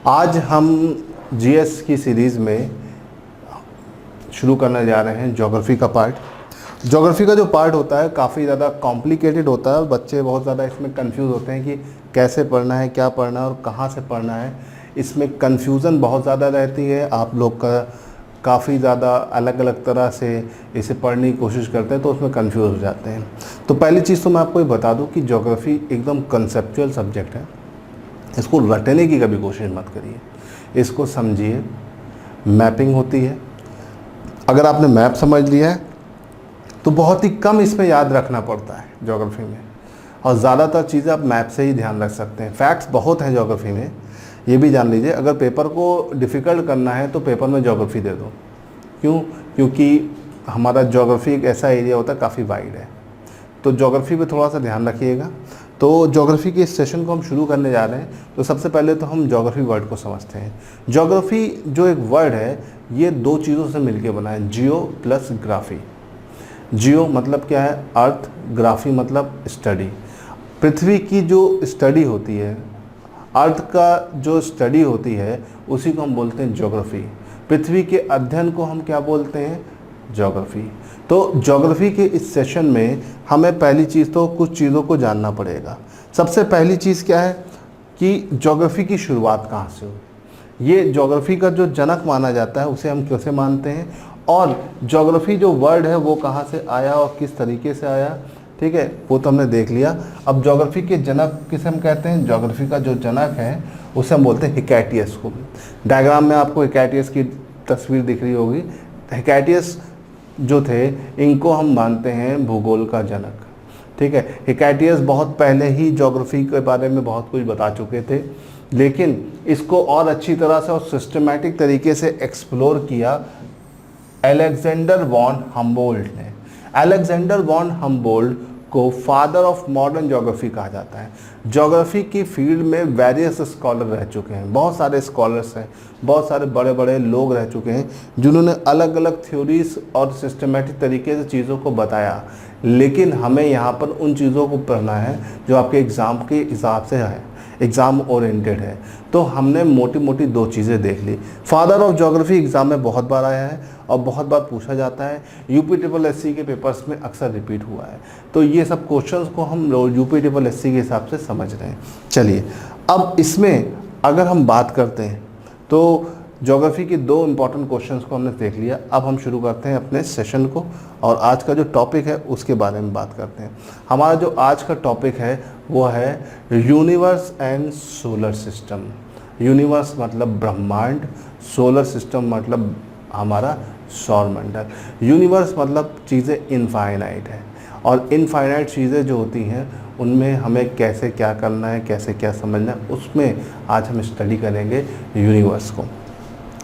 आज हम जीएस की सीरीज़ में शुरू करने जा रहे हैं ज्योग्राफी का पार्ट। ज्योग्राफी का जो पार्ट होता है काफ़ी ज़्यादा कॉम्प्लिकेटेड होता है। बच्चे बहुत ज़्यादा इसमें कंफ्यूज होते हैं कि कैसे पढ़ना है, क्या पढ़ना है और कहाँ से पढ़ना है। इसमें कन्फ्यूज़न बहुत ज़्यादा रहती है। आप लोग का काफ़ी ज़्यादा अलग अलग तरह से इसे पढ़ने की कोशिश करते हैं तो उसमें कंफ्यूज हो जाते हैं। तो पहली चीज़ तो मैं आपको ये बता दूं कि ज्योग्राफी एकदम कंसेप्चुअल सब्जेक्ट है। इसको रटने की कभी कोशिश मत करिए, इसको समझिए। मैपिंग होती है, अगर आपने मैप समझ लिया है तो बहुत ही कम इसमें याद रखना पड़ता है ज्योग्राफी में, और ज़्यादातर चीज़ें आप मैप से ही ध्यान रख सकते हैं। फैक्ट्स बहुत हैं ज्योग्राफी में, ये भी जान लीजिए। अगर पेपर को डिफ़िकल्ट करना है तो पेपर में ज्योग्राफी दे दो। क्यों? क्योंकि हमारा ज्योग्राफी एक ऐसा एरिया होता है, काफ़ी वाइड है, तो ज्योग्राफी पे थोड़ा सा ध्यान रखिएगा। तो ज्योग्राफी के इस सेशन को हम शुरू करने जा रहे हैं। तो सबसे पहले तो हम ज्योग्राफी वर्ड को समझते हैं। ज्योग्राफी जो एक वर्ड है, ये दो चीज़ों से मिलके बना है, जियो प्लस ग्राफी। जियो मतलब क्या है? अर्थ। ग्राफी मतलब स्टडी। पृथ्वी की जो स्टडी होती है, अर्थ का जो स्टडी होती है, उसी को हम बोलते हैं ज्योग्राफी। पृथ्वी के अध्ययन को हम क्या बोलते हैं? ज्योग्राफी। तो ज्योग्राफी के इस सेशन में हमें पहली चीज़ तो कुछ चीज़ों को जानना पड़ेगा। सबसे पहली चीज़ क्या है कि ज्योग्राफी की शुरुआत कहाँ से हुई। ये ज्योग्राफी का जो जनक माना जाता है उसे हम कैसे मानते हैं, और ज्योग्राफी जो वर्ड है वो कहाँ से आया और किस तरीके से आया, ठीक है, वो तो हमने देख लिया। अब ज्योग्राफी के जनक किसे हम कहते हैं? ज्योग्राफी का जो जनक है उसे हम बोलते हैं हिकैटियस को। डायग्राम में आपको हिकैटियस की तस्वीर दिख रही होगी। हिकैटियस जो थे, इनको हम मानते हैं भूगोल का जनक, ठीक है। हिकैटियस बहुत पहले ही ज्योग्राफी के बारे में बहुत कुछ बता चुके थे, लेकिन इसको और अच्छी तरह से और सिस्टमैटिक तरीके से एक्सप्लोर किया अलेक्जेंडर वॉन हम्बोल्ट ने। अलेक्जेंडर वॉन हम्बोल्ट को फादर ऑफ मॉडर्न ज्योग्राफी कहा जाता है। ज्योग्राफी की फील्ड में वेरियस स्कॉलर रह चुके हैं, बहुत सारे स्कॉलर्स हैं, बहुत सारे बड़े बड़े लोग रह चुके हैं जिन्होंने अलग अलग थ्योरीज और सिस्टमेटिक तरीके से चीज़ों को बताया। लेकिन हमें यहाँ पर उन चीज़ों को पढ़ना है जो आपके एग्ज़ाम के हिसाब से है, एग्ज़ाम ओरिएंटेड है। तो हमने मोटी मोटी दो चीज़ें देख ली। फादर ऑफ ज्योग्राफी एग्ज़ाम में बहुत बार आया है और बहुत बार पूछा जाता है, यूपी के पेपर्स में अक्सर रिपीट हुआ है। तो ये सब क्वेश्चंस को हम यूपी के हिसाब से समझ रहे हैं। चलिए, अब इसमें अगर हम बात करते हैं तो ज्योग्राफी के दो इम्पॉर्टेंट क्वेश्चंस को हमने देख लिया। अब हम शुरू करते हैं अपने सेशन को, और आज का जो टॉपिक है उसके बारे में बात करते हैं। हमारा जो आज का टॉपिक है वो है universe and solar system. Universe मतलब ब्रह्मांड, सोलर सिस्टम मतलब हमारा सौरमंडल। यूनिवर्स मतलब चीज़ें इनफाइनाइट है, और इनफाइनाइट चीज़ें जो होती हैं उनमें हमें कैसे क्या करना है, कैसे क्या समझना है, उसमें आज हम स्टडी करेंगे यूनिवर्स को।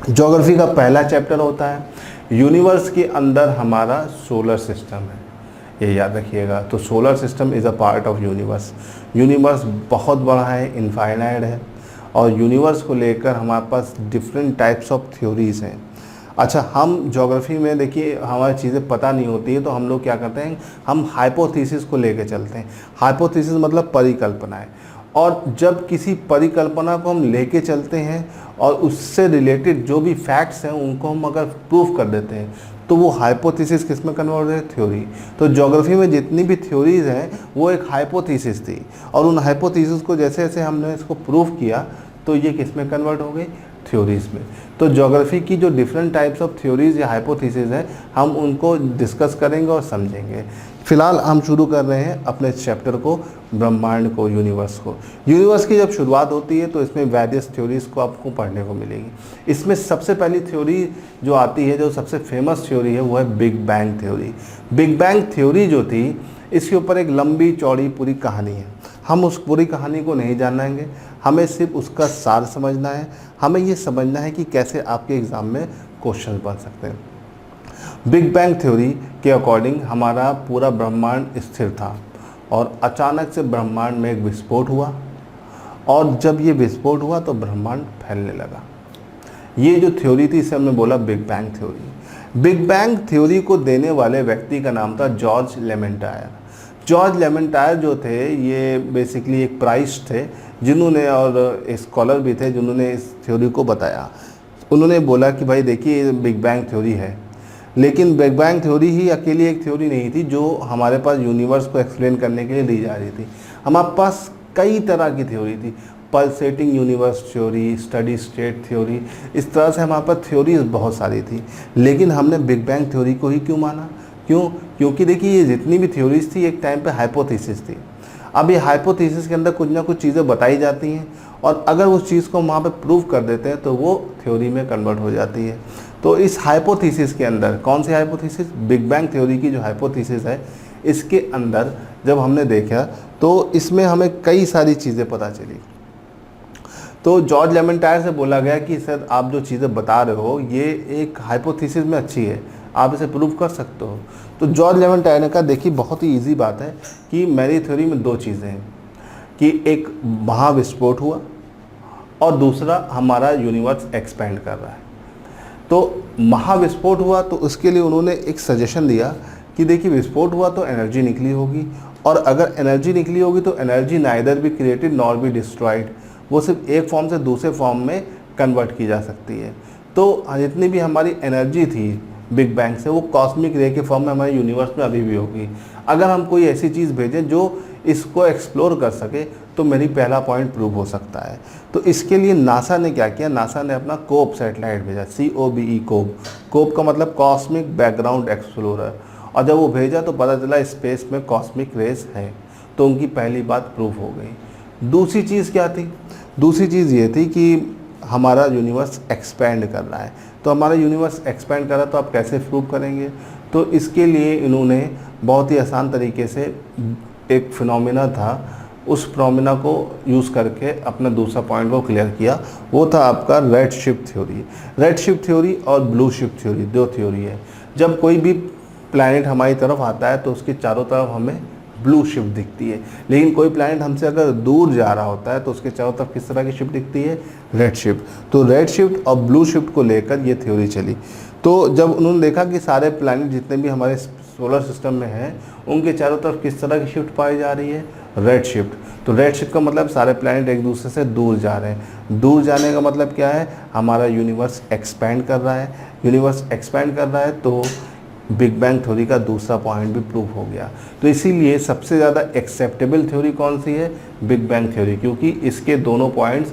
ज्योग्राफी का पहला चैप्टर होता है यूनिवर्स के अंदर हमारा सोलर सिस्टम है, ये याद रखिएगा। तो solar system is a part of universe. Universe बहुत बड़ा है, इनफाइनाइट है, और यूनिवर्स को लेकर हमारे पास डिफरेंट टाइप्स ऑफ थ्योरीज़ हैं। अच्छा, हम ज्योग्राफी में देखिए हमारी चीज़ें पता नहीं होती है तो हम लोग क्या करते हैं, हम हाइपोथेसिस को लेकर चलते हैं। हाइपोथेसिस मतलब परिकल्पनाएं, और जब किसी परिकल्पना को हम लेके चलते हैं और उससे रिलेटेड जो भी फैक्ट्स हैं उनको हम अगर प्रूफ कर देते हैं तो वो हाइपोथेसिस किस में कन्वर्ट है? थ्योरी। तो ज्योग्राफी में जितनी भी थ्योरीज हैं वो एक हाइपोथेसिस थी, और उन हाइपोथेसिस को जैसे जैसे हमने इसको प्रूफ किया तो ये किस में कन्वर्ट हो गई? थ्योरीज में। तो ज्योग्राफी की जो डिफरेंट टाइप्स ऑफ थ्योरीज या हाइपोथेसिस हैं हम उनको डिस्कस करेंगे और समझेंगे। फिलहाल हम शुरू कर रहे हैं अपने चैप्टर को, ब्रह्मांड को, यूनिवर्स को। यूनिवर्स की जब शुरुआत होती है तो इसमें वेरियस थ्योरीज को आपको पढ़ने को मिलेगी। इसमें सबसे पहली थ्योरी जो आती है, जो सबसे फेमस थ्योरी है, वो है big bang theory. Big bang theory जो थी, इसके ऊपर एक लंबी चौड़ी पूरी कहानी है। हम उस पूरी कहानी को नहीं जानेंगे, हमें सिर्फ उसका सार समझना है। हमें ये समझना है कि कैसे आपके एग्ज़ाम में क्वेश्चन बन सकते हैं। बिग बैंग थ्योरी के अकॉर्डिंग हमारा पूरा ब्रह्मांड स्थिर था, और अचानक से ब्रह्मांड में एक विस्फोट हुआ, और जब ये विस्फोट हुआ तो ब्रह्मांड फैलने लगा। ये जो थ्योरी थी इसे हमने बोला big bang theory. Big bang theory को देने वाले व्यक्ति का नाम था जॉर्ज लेमेंटायर। जॉर्ज लेमेंटायर जो थे ये बेसिकली एक प्राइस्ट थे जिन्होंने, और स्कॉलर भी थे जिन्होंने इस थ्योरी को बताया। उन्होंने बोला कि भाई देखिए बिग बैंग थ्योरी है, लेकिन बिग बैंग थ्योरी ही अकेली एक थ्योरी नहीं थी जो हमारे पास यूनिवर्स को एक्सप्लेन करने के लिए दी जा रही थी। हमारे पास कई तरह की थ्योरी थी, pulsating universe theory, steady state theory, इस तरह से हमारे पास थ्योरीज बहुत सारी थी। लेकिन हमने बिग बैंग थ्योरी को ही क्यों माना? क्योंकि देखिए ये जितनी भी थ्योरीज थी एक टाइम पे हाइपोथेसिस थी। अब ये हाइपोथेसिस के अंदर कुछ ना कुछ चीज़ें बताई जाती हैं, और अगर उस चीज़ को वहाँ पे प्रूव कर देते हैं तो वो थ्योरी में कन्वर्ट हो जाती है। तो इस हाइपोथेसिस के अंदर, कौन सी हाइपोथेसिस? बिग बैंग थ्योरी की जो हाइपोथेसिस है, इसके अंदर जब हमने देखा तो इसमें हमें कई सारी चीज़ें पता चली। तो जॉर्ज लेमेंटायर से बोला गया कि सर आप जो चीज़ें बता रहे हो ये एक हाइपोथेसिस में अच्छी है, आप इसे प्रूव कर सकते हो। तो जॉर्ज लेमेंटायर ने कहा देखिए बहुत ही इजी बात है कि मेरी थ्योरी में दो चीज़ें हैं, कि एक महाविस्फोट हुआ और दूसरा हमारा यूनिवर्स एक्सपेंड कर रहा है। तो महाविस्फोट हुआ तो उसके लिए उन्होंने एक सजेशन दिया कि देखिए विस्फोट हुआ तो एनर्जी निकली होगी, और अगर एनर्जी निकली होगी तो energy neither be created nor be destroyed, वो सिर्फ एक फॉर्म से दूसरे फॉर्म में कन्वर्ट की जा सकती है। तो जितनी भी हमारी एनर्जी थी बिग बैंग से, वो कॉस्मिक रे के फॉर्म में हमारे यूनिवर्स में अभी भी होगी। अगर हम कोई ऐसी चीज़ भेजें जो इसको एक्सप्लोर कर सके तो मेरी पहला पॉइंट प्रूव हो सकता है। तो इसके लिए नासा ने क्या किया? नासा ने अपना कोप सैटेलाइट भेजा, COBE कोप। कोप का मतलब कॉस्मिक बैकग्राउंड एक्सप्लोरर। और जब वो भेजा तो पता चला स्पेस में कॉस्मिक रेस है, तो उनकी पहली बात प्रूव हो गई। दूसरी चीज़ क्या थी? दूसरी चीज़ ये थी कि हमारा यूनिवर्स एक्सपेंड कर रहा है। तो हमारा यूनिवर्स एक्सपेंड कर रहा है तो आप कैसे प्रूव करेंगे? तो इसके लिए इन्होंने बहुत ही आसान तरीके से एक फिनोमिना था, उस फिनोमिना को यूज़ करके अपना दूसरा पॉइंट को क्लियर किया। वो था आपका red shift theory. Red shift theory और ब्लू शिफ्ट थ्योरी, दो थ्योरी है। जब कोई भी प्लैनेट हमारी तरफ आता है तो उसके चारों तरफ हमें ब्लू शिफ्ट दिखती है, लेकिन कोई प्लैनेट हमसे अगर दूर जा रहा होता है तो उसके चारों तरफ किस तरह की शिफ्ट दिखती है? Red shift. तो रेड शिफ्ट और ब्लू शिफ्ट को लेकर ये थ्योरी चली। तो जब उन्होंने देखा कि सारे प्लैनेट जितने भी हमारे सोलर सिस्टम में हैं उनके चारों तरफ किस तरह की शिफ्ट पाई जा रही है? Red shift. तो रेड शिफ्ट का मतलब सारे प्लैनेट एक दूसरे से दूर जा रहे हैं। दूर जाने का मतलब क्या है? हमारा यूनिवर्स एक्सपैंड कर रहा है। यूनिवर्स एक्सपैंड कर रहा है तो बिग बैंग थ्योरी का दूसरा पॉइंट भी प्रूव हो गया। तो इसीलिए सबसे ज़्यादा एक्सेप्टेबल थ्योरी कौन सी है? बिग बैंग थ्योरी, क्योंकि इसके दोनों पॉइंट्स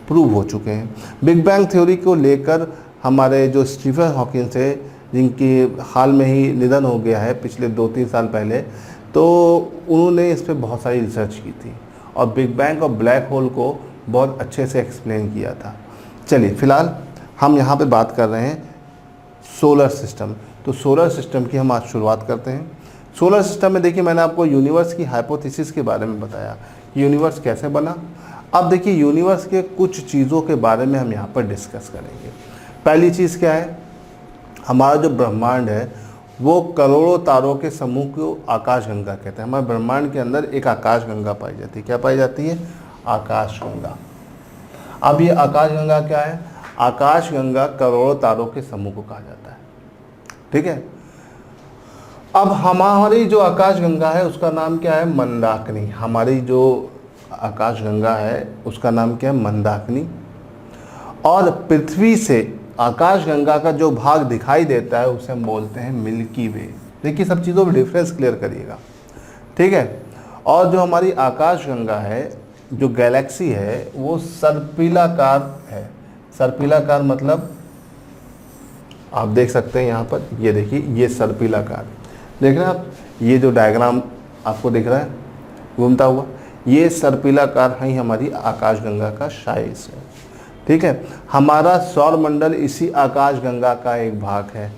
प्रूव हो चुके हैं। बिग बैंग थ्योरी को लेकर हमारे जो स्टीफन हॉकिंस है, जिनकी हाल में ही निधन हो गया है पिछले 2-3 साल पहले, तो उन्होंने इस पर बहुत सारी रिसर्च की थी और बिग बैंग और ब्लैक होल को बहुत अच्छे से एक्सप्लेन किया था। चलिए फ़िलहाल हम यहाँ पे बात कर रहे हैं सोलर सिस्टम। तो सोलर सिस्टम की हम आज शुरुआत करते हैं। सोलर सिस्टम में देखिए मैंने आपको यूनिवर्स की हाइपोथेसिस के बारे में बताया, यूनिवर्स कैसे बना। अब देखिए यूनिवर्स के कुछ चीज़ों के बारे में हम यहाँ पर डिस्कस करेंगे। पहली चीज़ क्या है? हमारा जो ब्रह्मांड है वो करोड़ों तारों के समूह को आकाशगंगा कहते हैं। हमारे ब्रह्मांड के अंदर एक आकाशगंगा पाई जाती है। क्या पाई जाती है? आकाशगंगा। अब ये आकाशगंगा क्या है? आकाशगंगा करोड़ों तारों के समूह को कहा जाता है। ठीक है। अब हमारी जो आकाशगंगा है उसका नाम क्या है? मंदाकिनी। हमारी जो आकाशगंगा है उसका नाम क्या है? मंदाकिनी। और पृथ्वी से आकाशगंगा का जो भाग दिखाई देता है उसे हम बोलते हैं मिल्की वे। देखिए सब चीज़ों में डिफरेंस क्लियर करिएगा, ठीक है। और जो हमारी आकाशगंगा है, जो गैलेक्सी है, वो सर्पिलाकार है। सर्पिलाकार मतलब आप देख सकते हैं यहाँ पर, ये देखिए ये सर्पिलाकार देख रहे हैं आप, ये जो डायग्राम आपको दिख रहा है घूमता हुआ, ये सर्पिलाकार है हमारी आकाशगंगा का साइज है। ठीक है। हमारा सौर मंडल इसी आकाशगंगा का एक भाग है।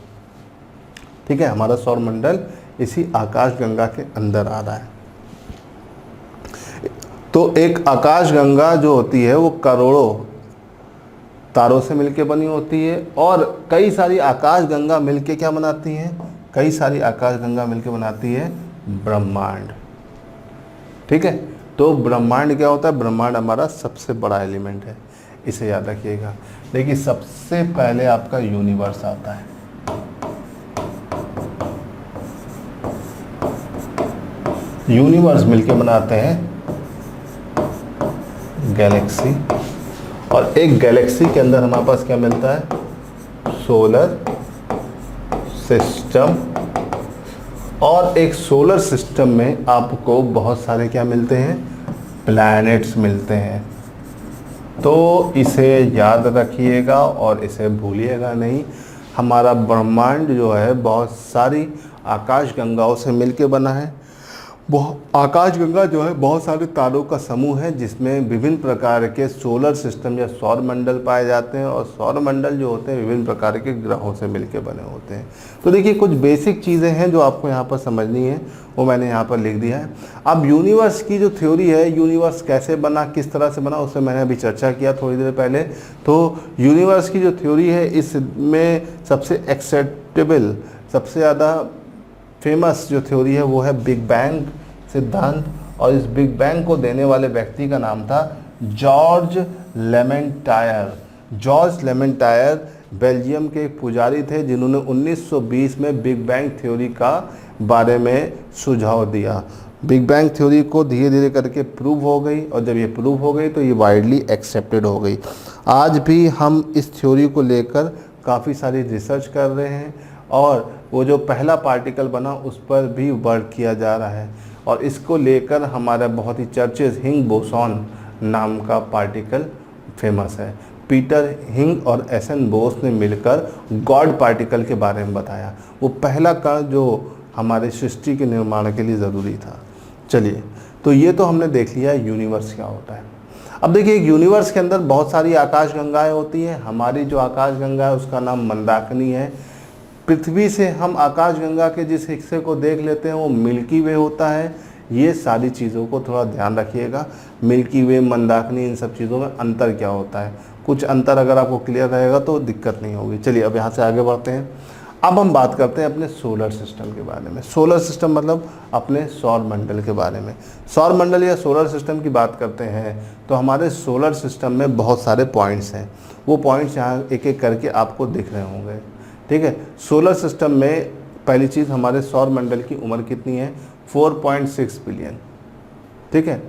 ठीक है। हमारा सौर मंडल इसी आकाशगंगा के अंदर आ रहा है। तो एक आकाशगंगा जो होती है वो करोड़ों तारों से मिलके बनी होती है, और कई सारी आकाशगंगा मिलके क्या बनाती हैं? कई सारी आकाशगंगा मिलके बनाती है ब्रह्मांड। ठीक है। तो ब्रह्मांड क्या होता है? ब्रह्मांड हमारा सबसे बड़ा एलिमेंट है, इसे याद रखिएगा। देखिए सबसे पहले आपका यूनिवर्स आता है। यूनिवर्स मिलके बनाते हैं गैलेक्सी, और एक गैलेक्सी के अंदर हमारे पास क्या मिलता है, सोलर सिस्टम, और एक सोलर सिस्टम में आपको बहुत सारे क्या मिलते हैं, प्लैनेट्स मिलते हैं। तो इसे याद रखिएगा और इसे भूलिएगा नहीं। हमारा ब्रह्मांड जो है बहुत सारी आकाश गंगाओं से मिलके बना है। आकाशगंगा जो है बहुत सारे तारों का समूह है जिसमें विभिन्न प्रकार के सोलर सिस्टम या सौर मंडल पाए जाते हैं, और सौर मंडल जो होते हैं विभिन्न प्रकार के ग्रहों से मिलके बने होते हैं। तो देखिए कुछ बेसिक चीज़ें हैं जो आपको यहाँ पर समझनी है, वो मैंने यहाँ पर लिख दिया है। अब यूनिवर्स की जो थ्योरी है, यूनिवर्स कैसे बना, किस तरह से बना, उससे मैंने अभी चर्चा किया थोड़ी देर पहले। तो यूनिवर्स की जो थ्योरी है, इसमें सबसे एक्सेप्टेबल, सबसे ज़्यादा फेमस जो थ्योरी है वो है बिग बैंग सिद्धांत, और इस बिग बैंग को देने वाले व्यक्ति का नाम था जॉर्ज लेमेंटायर। जॉर्ज लेमेंटायर बेल्जियम के एक पुजारी थे जिन्होंने 1920 में बिग बैंग थ्योरी का बारे में सुझाव दिया। बिग बैंग थ्योरी को धीरे धीरे करके प्रूव हो गई, और जब ये प्रूव हो गई तो ये वाइडली एक्सेप्टेड हो गई। आज भी हम इस थ्योरी को लेकर काफ़ी सारी रिसर्च कर रहे हैं, और वो जो पहला पार्टिकल बना उस पर भी वर्क किया जा रहा है, और इसको लेकर हमारा बहुत ही चर्चेज हिंग बोसॉन नाम का पार्टिकल फेमस है। पीटर हिंग और एसन बोस ने मिलकर गॉड पार्टिकल के बारे में बताया। वो पहला कण जो हमारे सृष्टि के निर्माण के लिए ज़रूरी था। चलिए, तो ये तो हमने देख लिया यूनिवर्स क्या होता है। अब देखिए, एक यूनिवर्स के अंदर बहुत सारी आकाशगंगाएं होती हैं। हमारी जो आकाशगंगा है उसका नाम मंदाकिनी है। पृथ्वी से हम आकाशगंगा के जिस हिस्से को देख लेते हैं वो मिल्की वे होता है। ये सारी चीज़ों को थोड़ा ध्यान रखिएगा। मिल्की वे, मंदाकिनी, इन सब चीज़ों में अंतर क्या होता है, कुछ अंतर अगर आपको क्लियर रहेगा तो दिक्कत नहीं होगी। चलिए अब यहाँ से आगे बढ़ते हैं। अब हम बात करते हैं अपने सोलर सिस्टम के बारे में। सोलर सिस्टम मतलब अपने सौर मंडल के बारे में। सौर मंडल या सोलर सिस्टम की बात करते हैं तो हमारे सोलर सिस्टम में बहुत सारे पॉइंट्स हैं। वो पॉइंट्स यहाँ एक एक करके आपको दिख रहे होंगे, ठीक है। सोलर सिस्टम में पहली चीज़, हमारे सौर मंडल की उम्र कितनी है, 4.6 बिलियन, ठीक है।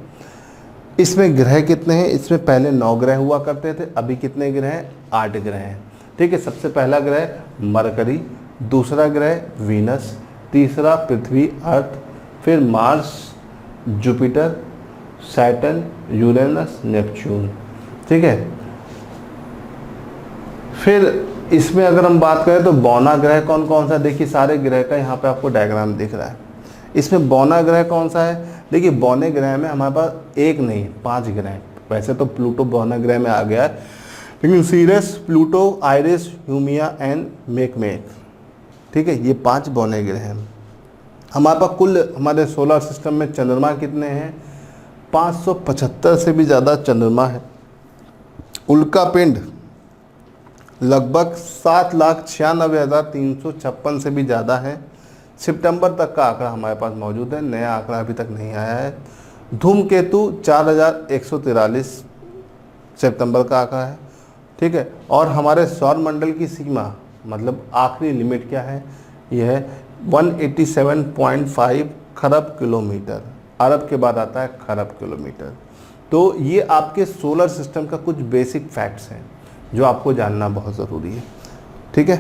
इसमें ग्रह कितने हैं, इसमें पहले 9 ग्रह हुआ करते थे, अभी कितने ग्रह हैं, 8 ग्रह हैं, ठीक है। सबसे पहला ग्रह मरकरी, दूसरा ग्रह वीनस, तीसरा पृथ्वी अर्थ, फिर Mars, Jupiter, Saturn, Uranus, Neptune, ठीक है। फिर इसमें अगर हम बात करें तो बौना ग्रह कौन कौन सा, देखिए सारे ग्रह का यहाँ पे आपको डायग्राम दिख रहा है। इसमें बौना ग्रह कौन सा है, देखिए बौने ग्रह में हमारे पास एक नहीं 5 ग्रह। वैसे तो प्लूटो बौना ग्रह में आ गया है, लेकिन Ceres, Pluto, Eris, Haumea and Makemake, ठीक है, ये 5 बौने ग्रह हैं। हमारे पास कुल हमारे सोलर सिस्टम में चंद्रमा कितने हैं, 575 से भी ज़्यादा चंद्रमा है। उल्का पिंड लगभग 7,96,356 से भी ज़्यादा है। सितंबर तक का आंकड़ा हमारे पास मौजूद है, नया आंकड़ा अभी तक नहीं आया है। धूमकेतु 4143 सितंबर का आंकड़ा है, ठीक है। और हमारे सौर मंडल की सीमा मतलब आखिरी लिमिट क्या है, यह है 187.5 खरब किलोमीटर। अरब के बाद आता है खरब किलोमीटर। तो ये आपके सोलर सिस्टम का कुछ बेसिक फैक्ट्स हैं जो आपको जानना बहुत ज़रूरी है, ठीक है।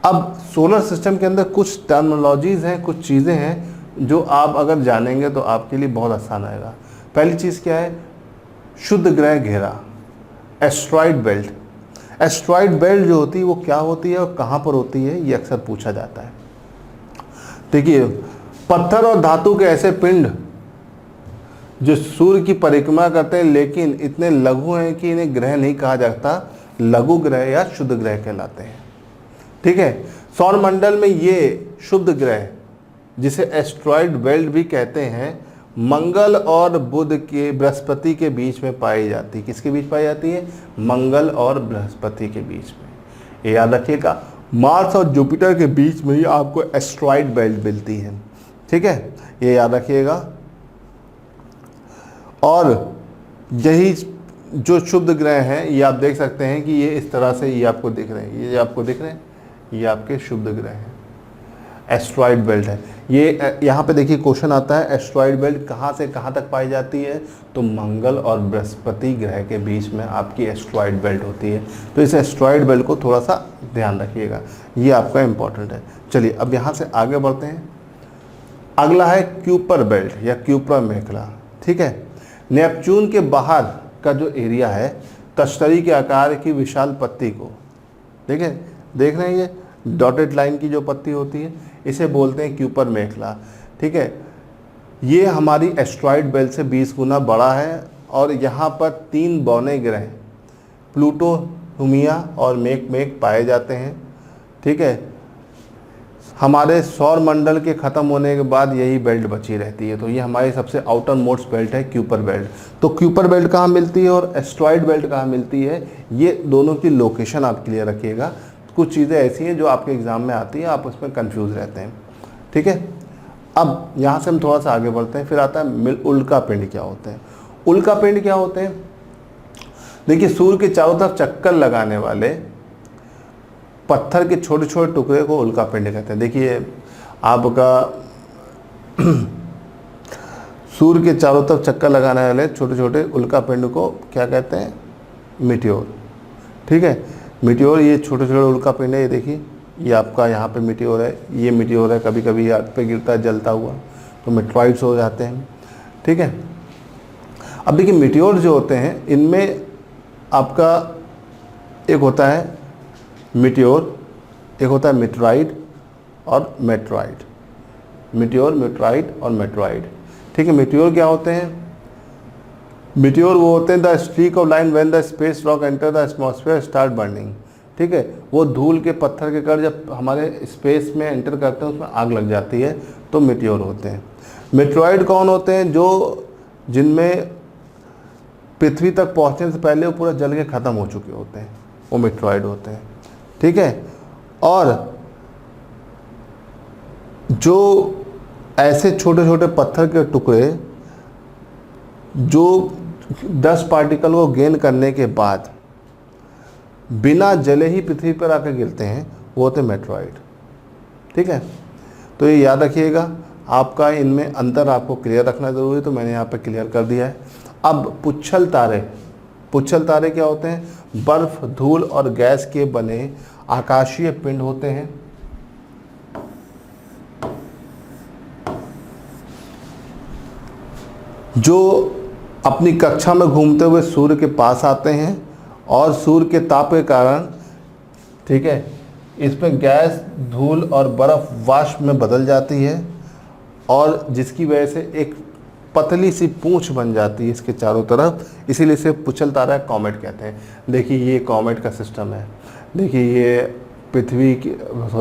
अब सोलर सिस्टम के अंदर कुछ टर्मिनोलॉजीज़ हैं, कुछ चीज़ें हैं जो आप अगर जानेंगे तो आपके लिए बहुत आसान आएगा। पहली चीज़ क्या है, शुद्ध ग्रह घेरा, एस्ट्रॉइड बेल्ट। एस्ट्रॉइड बेल्ट जो होती है वो क्या होती है और कहाँ पर होती है, ये अक्सर पूछा जाता है। देखिए, पत्थर और धातु के ऐसे पिंड जो सूर्य की परिक्रमा करते हैं लेकिन इतने लघु हैं कि इन्हें ग्रह नहीं कहा जाता, लघु ग्रह या शुद्ध ग्रह कहलाते हैं, ठीक है। सौर मंडल में ये शुद्ध ग्रह जिसे एस्ट्रॉइड बेल्ट भी कहते हैं, मंगल और बुध के, बृहस्पति के बीच में पाई जाती है। किसके बीच पाई जाती है, मंगल और बृहस्पति के बीच में। ये याद रखिएगा, मार्स और जुपिटर के बीच में ही आपको एस्ट्रॉइड बेल्ट मिलती है, ठीक है, ये याद रखिएगा। और यही जो शुद्ध ग्रह हैं ये आप देख सकते हैं कि ये इस तरह से ये आपको दिख रहे हैं, ये आपको दिख रहे हैं, ये आपके शुद्ध ग्रह हैं। एस्ट्रॉइड बेल्ट है। ये यहाँ पे देखिए क्वेश्चन आता है एस्ट्रॉइड बेल्ट कहाँ से कहाँ तक पाई जाती है, तो मंगल और बृहस्पति ग्रह के बीच में आपकी एस्ट्रॉइड बेल्ट होती है। तो इस एस्ट्रॉइड बेल्ट को थोड़ा सा ध्यान रखिएगा, ये आपका इम्पोर्टेंट है। चलिए अब यहाँ से आगे बढ़ते हैं। अगला है क्यूपर बेल्ट या क्यूपर मेखला। ठीक है, नेपच्यून के बाहर का जो एरिया है, कश्तरी के आकार की विशाल पत्ती को, देख रहे हैं ये डॉटेड लाइन की जो पत्ती होती है, इसे बोलते हैं क्यूपर मेखला। ठीक है, ये हमारी एस्ट्रॉइड बेल्ट से 20 गुना बड़ा है और यहाँ पर 3 बौने ग्रह प्लूटो, हुमिया और मेक पाए जाते हैं। ठीक है, हमारे सौर मंडल के ख़त्म होने के बाद यही बेल्ट बची रहती है। तो ये हमारी सबसे आउटर मोस्ट बेल्ट है क्यूपर बेल्ट। तो क्यूपर बेल्ट कहाँ मिलती है और एस्ट्रॉइड बेल्ट कहाँ मिलती है, ये दोनों की लोकेशन आप क्लियर रखिएगा। कुछ चीज़ें ऐसी हैं जो आपके एग्ज़ाम में आती हैं, आप उसमें कंफ्यूज रहते हैं। ठीक है, अब यहाँ से हम थोड़ा सा आगे बढ़ते हैं। फिर आता है उल्का पिंड क्या होते हैं। उल्का पिंड क्या होते हैं, देखिए सूर्य के चारों तरफ चक्कर लगाने वाले पत्थर के छोटे छोटे टुकड़े को उल्का पिंड कहते हैं। देखिए आपका सूर्य के चारों तरफ चक्कर लगाने वाले छोटे छोटे उल्का पिंड को क्या कहते हैं, मीटियोर। ठीक है, मीटियोर ये छोटे छोटे उल्का पिंड है। ये देखिए ये आपका यहाँ पे मीटियोर है, ये मीटियोर है। कभी कभी अर्थ पे गिरता है जलता हुआ तो मेट्रॉइड्स हो जाते हैं। ठीक है, अब देखिए मीटियोर जो होते हैं इनमें आपका एक होता है मीटियोर, एक होता है मेट्रॉइड और मेट्रॉइड। मीटियोर, मेट्रॉइड और मेट्रॉइड। ठीक है, मीटियोर क्या होते हैं, मीटियोर वो होते हैं the streak of line when the space rock enter the atmosphere start burning. ठीक है, वो धूल के पत्थर के कण जब हमारे स्पेस में एंटर करते हैं उसमें आग लग जाती है, तो मीटियोर होते हैं। मेट्रॉइड कौन होते हैं, जो जिनमें पृथ्वी तक पहुंचने से पहले वो पूरा जल के ख़त्म हो चुके होते हैं, वो मेट्रॉइड होते हैं। ठीक है, और जो ऐसे छोटे छोटे पत्थर के टुकड़े जो 10 पार्टिकल को गेन करने के बाद बिना जले ही पृथ्वी पर आकर गिरते हैं, वो होते हैं मेट्रॉइड। ठीक है, तो ये याद रखिएगा, आपका इनमें अंतर आपको क्लियर रखना ज़रूरी है, तो मैंने यहाँ पे क्लियर कर दिया है। अब पुच्छल तारे, पुच्छल तारे क्या होते हैं, बर्फ, धूल और गैस के बने आकाशीय पिंड होते हैं। जो अपनी कक्षा में घूमते हुए सूर्य के पास आते हैं और सूर्य के ताप के कारण, ठीक है, इसमें गैस, धूल और बर्फ वाष्प में बदल जाती है और जिसकी वजह से एक पतली सी पूंछ बन जाती है इसके चारों तरफ, इसीलिए इसे पुच्छल तारा कॉमेट कहते हैं। देखिए ये कॉमेट का सिस्टम है। देखिए ये पृथ्वी की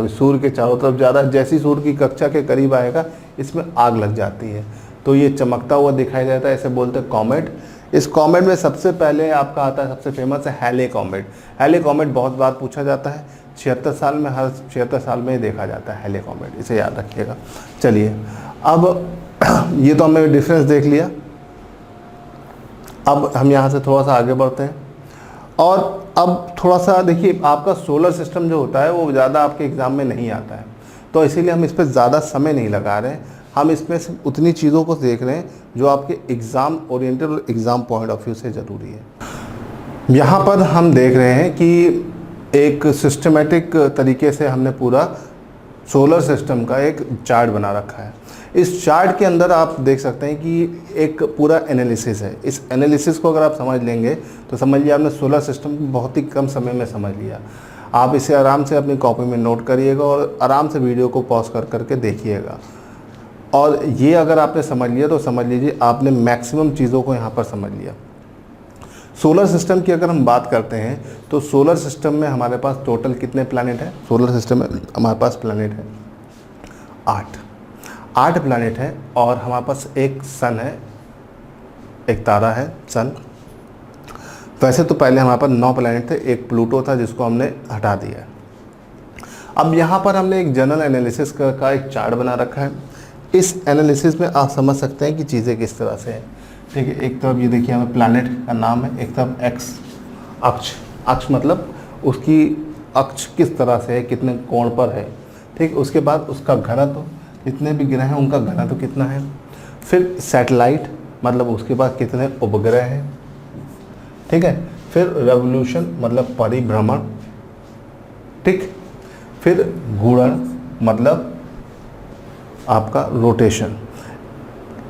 सूर्य के चारों तरफ ज़्यादा, जैसी सूर्य की कक्षा के करीब आएगा इसमें आग लग जाती है, तो ये चमकता हुआ दिखाई देता है, इसे बोलते हैं कॉमेट। इस कॉमेट में सबसे पहले आपका आता है, सबसे फेमस है हैले कॉमेट। हैले कॉमेट बहुत बार पूछा जाता है, 76 साल में, हर 76 साल में ही देखा जाता है हैले कॉमेट, इसे याद रखिएगा। चलिए अब ये तो हमने डिफरेंस देख लिया। अब हम यहाँ से थोड़ा सा आगे बढ़ते हैं और अब थोड़ा सा देखिए, आपका सोलर सिस्टम जो होता है वो ज़्यादा आपके एग्ज़ाम में नहीं आता है, तो इसीलिए हम इस पर ज़्यादा समय नहीं लगा रहे हैं। हम इसमें सिर्फ उतनी चीज़ों को देख रहे हैं जो आपके एग्ज़ाम ओरिएंटेड और एग्ज़ाम पॉइंट ऑफ व्यू से ज़रूरी है। यहाँ पर हम देख रहे हैं कि एक सिस्टमेटिक तरीके से हमने पूरा सोलर सिस्टम का एक चार्ट बना रखा है। इस चार्ट के अंदर आप देख सकते हैं कि एक पूरा एनालिसिस है। इस एनालिसिस को अगर आप समझ लेंगे तो समझिए आपने सोलर सिस्टम को बहुत ही कम समय में समझ लिया। आप इसे आराम से अपनी कॉपी में नोट करिएगा और आराम से वीडियो को पॉज कर करके देखिएगा। और ये अगर आपने समझ लिया तो समझ लीजिए आपने मैक्सिमम चीज़ों को यहाँ पर समझ लिया। सोलर सिस्टम की अगर हम बात करते हैं तो सोलर सिस्टम में हमारे पास टोटल कितने प्लैनेट हैं, सोलर सिस्टम में हमारे पास प्लैनेट है 8 प्लैनेट है और हमारे पास एक सन है, एक तारा है सन। वैसे तो पहले हमारे पास 9 प्लैनेट थे, एक प्लूटो था जिसको हमने हटा दिया है। अब यहाँ पर हमने एक जनरल एनालिसिस का एक चार्ट बना रखा है। इस एनालिसिस में आप समझ सकते हैं कि चीज़ें किस तरह से हैं। ठीक है, एक तरफ ये देखिए हमें प्लैनेट का नाम है, एक तरफ एक्स अक्ष, अक्ष मतलब उसकी अक्ष किस तरह से है, कितने कोण पर है। ठीक, उसके बाद उसका घनत्व, जितने भी ग्रह हैं उनका घनत्व कितना है। फिर सैटेलाइट, मतलब उसके पास कितने उपग्रह हैं, ठीक है। फिर रेवोल्यूशन मतलब परिभ्रमण, ठीक। फिर घूर्णन मतलब आपका रोटेशन,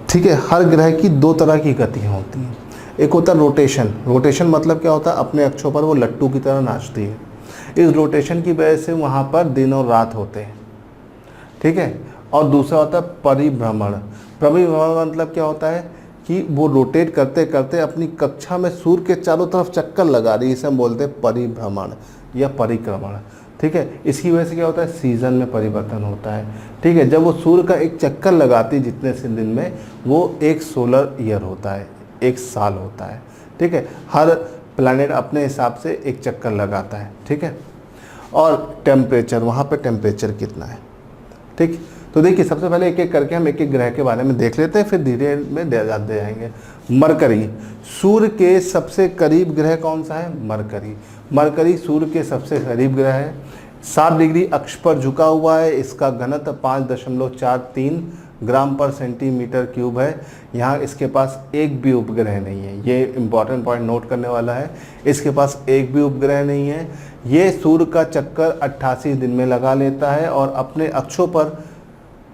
ठीक है। हर ग्रह की दो तरह की गतियाँ होती हैं। एक होता है रोटेशन, रोटेशन मतलब क्या होता है, अपने अक्षों पर वो लट्टू की तरह नाचती है। इस रोटेशन की वजह से वहाँ पर दिन और रात होते हैं, ठीक है। और दूसरा होता है परिभ्रमण। परिभ्रमण मतलब क्या होता है कि वो रोटेट करते करते अपनी कक्षा में सूर्य के चारों तरफ चक्कर लगा रही है, इसे हम बोलते हैं परिभ्रमण या परिक्रमण, ठीक है। इसकी वजह से क्या होता है, सीजन में परिवर्तन होता है, ठीक है। जब वो सूर्य का एक चक्कर लगाती है जितने से दिन में, वो एक सोलर ईयर होता है, एक साल होता है, ठीक है। हर प्लैनेट अपने हिसाब से एक चक्कर लगाता है, ठीक है। और टेम्परेचर, वहाँ पे टेम्परेचर कितना है, ठीक। तो देखिए सबसे पहले एक एक करके हम एक एक ग्रह के बारे में देख लेते हैं, फिर धीरे में दे जाएंगे। मरकरी, सूर्य के सबसे करीब ग्रह कौन सा है, मरकरी। मरकरी सूर्य के सबसे करीब ग्रह है, 7 डिग्री अक्ष पर झुका हुआ है। इसका घनत्व 5.43 ग्राम पर सेंटीमीटर क्यूब है। यहाँ इसके पास एक भी उपग्रह नहीं है, ये इंपॉर्टेंट पॉइंट नोट करने वाला है। इसके पास एक भी उपग्रह नहीं है। ये सूर्य का चक्कर 88 दिन में लगा लेता है और अपने अक्षों पर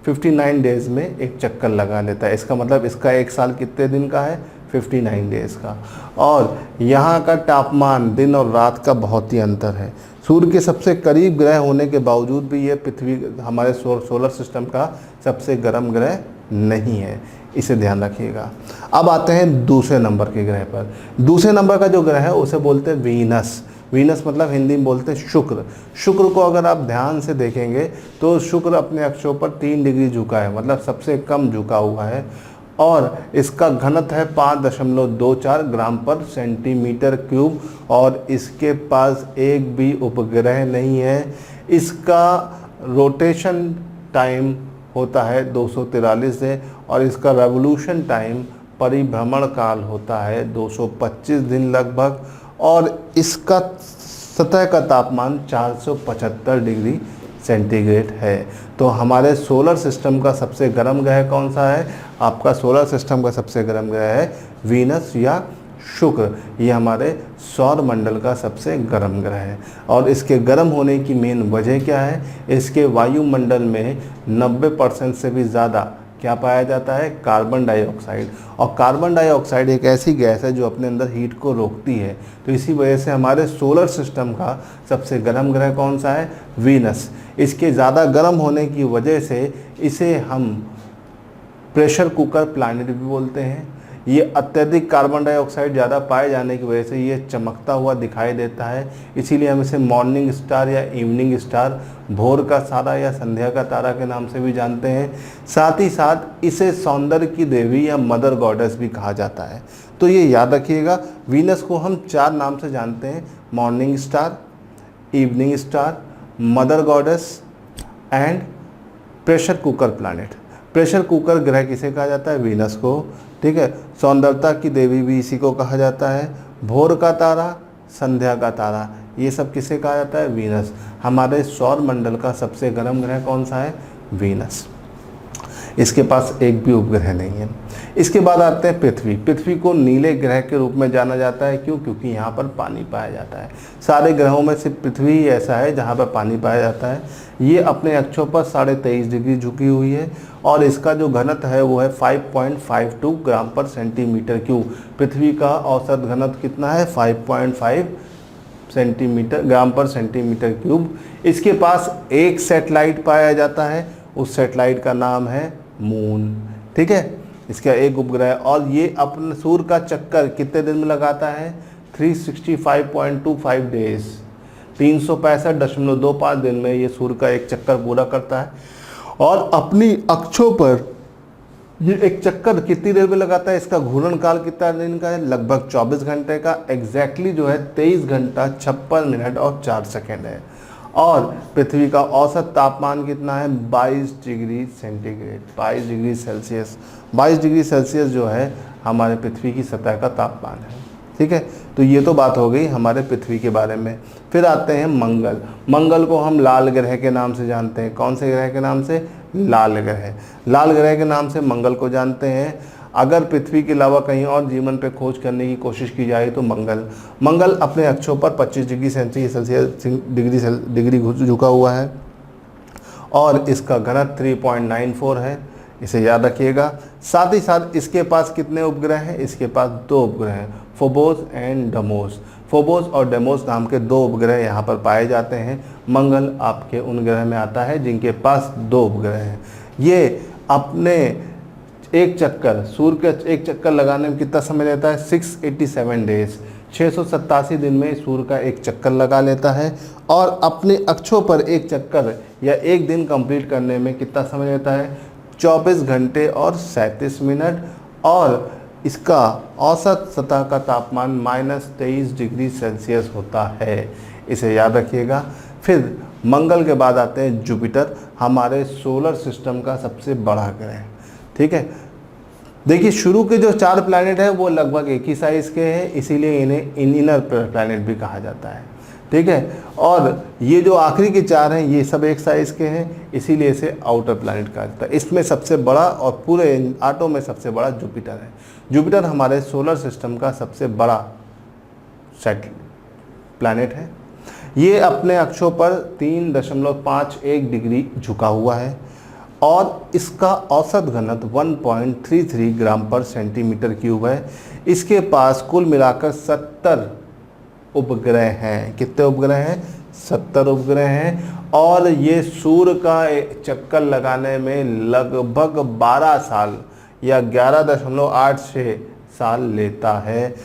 59 डेज में एक चक्कर लगा लेता है। इसका मतलब इसका एक साल कितने दिन का है, 59 डेज का। और यहाँ का तापमान दिन और रात का बहुत ही अंतर है। सूर्य के सबसे करीब ग्रह होने के बावजूद भी ये पृथ्वी हमारे सोलर सिस्टम का सबसे गर्म ग्रह नहीं है, इसे ध्यान रखिएगा। अब आते हैं दूसरे नंबर के ग्रह पर। दूसरे नंबर का जो ग्रह है उसे बोलते हैं वीनस। वीनस मतलब हिंदी में बोलते हैं शुक्र। शुक्र को अगर आप ध्यान से देखेंगे तो शुक्र अपने अक्षों पर 3 डिग्री झुका है, मतलब सबसे कम झुका हुआ है। और इसका घनत्व है 5.24 ग्राम पर सेंटीमीटर क्यूब और इसके पास एक भी उपग्रह नहीं है। इसका रोटेशन टाइम होता है 243 से और इसका रेवोल्यूशन टाइम, परिभ्रमण काल होता है 225 दिन लगभग। और इसका सतह का तापमान 475 डिग्री सेंटीग्रेड है। तो हमारे सोलर सिस्टम का सबसे गर्म ग्रह कौन सा है, आपका सोलर सिस्टम का सबसे गर्म ग्रह है वीनस या शुक्र। ये हमारे सौर मंडल का सबसे गर्म ग्रह है। और इसके गर्म होने की मेन वजह क्या है, इसके वायुमंडल में 90% से भी ज़्यादा क्या पाया जाता है, कार्बन डाइऑक्साइड। और कार्बन डाइऑक्साइड एक ऐसी गैस है जो अपने अंदर हीट को रोकती है। तो इसी वजह से हमारे सोलर सिस्टम का सबसे गर्म ग्रह कौन सा है, वीनस। इसके ज़्यादा गर्म होने की वजह से इसे हम प्रेशर कुकर प्लैनेट भी बोलते हैं। ये अत्यधिक कार्बन डाइऑक्साइड ज़्यादा पाए जाने की वजह से ये चमकता हुआ दिखाई देता है, इसीलिए हम इसे मॉर्निंग स्टार या इवनिंग स्टार, भोर का तारा या संध्या का तारा के नाम से भी जानते हैं। साथ ही साथ इसे सौंदर्य की देवी या मदर गॉडेस भी कहा जाता है। तो ये याद रखिएगा, वीनस को हम 4 नाम से जानते हैं, morning star, evening star, mother goddess and pressure cooker planet. Pressure cooker ग्रह किसे कहा जाता है, वीनस को, ठीक है। सौंदर्यता की देवी भी इसी को कहा जाता है। भोर का तारा, संध्या का तारा, ये सब किसे कहा जाता है, वीनस। हमारे सौर मंडल का सबसे गर्म ग्रह कौन सा है, वीनस। इसके पास एक भी उपग्रह नहीं है। इसके बाद आते हैं पृथ्वी। पृथ्वी को नीले ग्रह के रूप में जाना जाता है, क्यों, क्योंकि यहाँ पर पानी पाया जाता है। सारे ग्रहों में सिर्फ पृथ्वी ही ऐसा है जहाँ पर पानी पाया जाता है। ये अपने अक्षों पर 23.5 डिग्री झुकी हुई है और इसका जो घनत्व है वो है 5.52 ग्राम पर सेंटीमीटर क्यूब। पृथ्वी का औसत घनत्व कितना है, 5.5 ग्राम पर सेंटीमीटर क्यूब। इसके पास एक सैटेलाइट पाया जाता है, उस सैटेलाइट का नाम है मून, ठीक है। इसका एक उपग्रह है और ये अपने सूर्य का चक्कर कितने दिन में लगाता है, 365.25 डेज, 365.25 दिन में ये सूर्य का एक चक्कर पूरा करता है। और अपनी अक्षों पर ये एक चक्कर कितनी देर में लगाता है, इसका घूर्णन काल कितना दिन का है, लगभग 24 घंटे का। एग्जैक्टली जो है 23 घंटा 56 मिनट और 4 सेकेंड है। और पृथ्वी का औसत तापमान कितना है, 22 degree centigrade, 22 degree Celsius. 22 degree Celsius जो है हमारे पृथ्वी की सतह का तापमान है। ठीक है, तो ये तो बात हो गई हमारे पृथ्वी के बारे में। फिर आते हैं मंगल। मंगल को हम लाल ग्रह के नाम से जानते हैं। कौन से ग्रह के नाम से? लाल ग्रह। लाल ग्रह के नाम से मंगल को जानते हैं। अगर पृथ्वी के अलावा कहीं और जीवन पे खोज करने की कोशिश की जाए तो मंगल अपने अक्षों पर 25 डिग्री सेल्सियस डिग्री झुका हुआ है और इसका घनत्व 3.94 है, इसे याद रखिएगा। साथ ही साथ इसके पास कितने उपग्रह हैं? इसके पास 2 उपग्रह हैं, फोबोस एंड डेमोस। फोबोस और डेमोस नाम के 2 उपग्रह यहाँ पर पाए जाते हैं। मंगल आपके उन ग्रह में आता है जिनके पास 2 उपग्रह हैं। ये अपने एक चक्कर, सूर्य का एक चक्कर लगाने में कितना समय लेता है? 687 डेज, 687 दिन में सूर्य का एक चक्कर लगा लेता है। और अपने अक्षों पर एक चक्कर या एक दिन कंप्लीट करने में कितना समय लेता है? 24 घंटे और 37 मिनट। और इसका औसत सतह का तापमान -23 डिग्री सेल्सियस होता है, इसे याद रखिएगा। फिर मंगल के बाद आते हैं जुपिटर, हमारे सोलर सिस्टम का सबसे बड़ा ग्रह। ठीक है, देखिए शुरू के जो 4 प्लैनेट हैं वो लगभग एक ही साइज़ के हैं, इसीलिए इन्हें इनर प्लैनेट भी कहा जाता है। ठीक है, और ये जो आखिरी के 4 हैं ये सब एक साइज़ के हैं, इसीलिए इसे आउटर प्लैनेट कहा जाता है। इसमें सबसे बड़ा और पूरे आठों में सबसे बड़ा जुपिटर है। जुपिटर हमारे सोलर सिस्टम का सबसे बड़ा प्लैनेट है। ये अपने अक्षों पर 3.51 डिग्री झुका हुआ है और इसका औसत घनत्व 1.33 ग्राम पर सेंटीमीटर क्यूब है। इसके पास कुल मिलाकर 70 उपग्रह हैं। कितने उपग्रह हैं? 70 उपग्रह हैं। और ये सूर्य का चक्कर लगाने में लगभग 12 साल या 11.86 साल लेता है।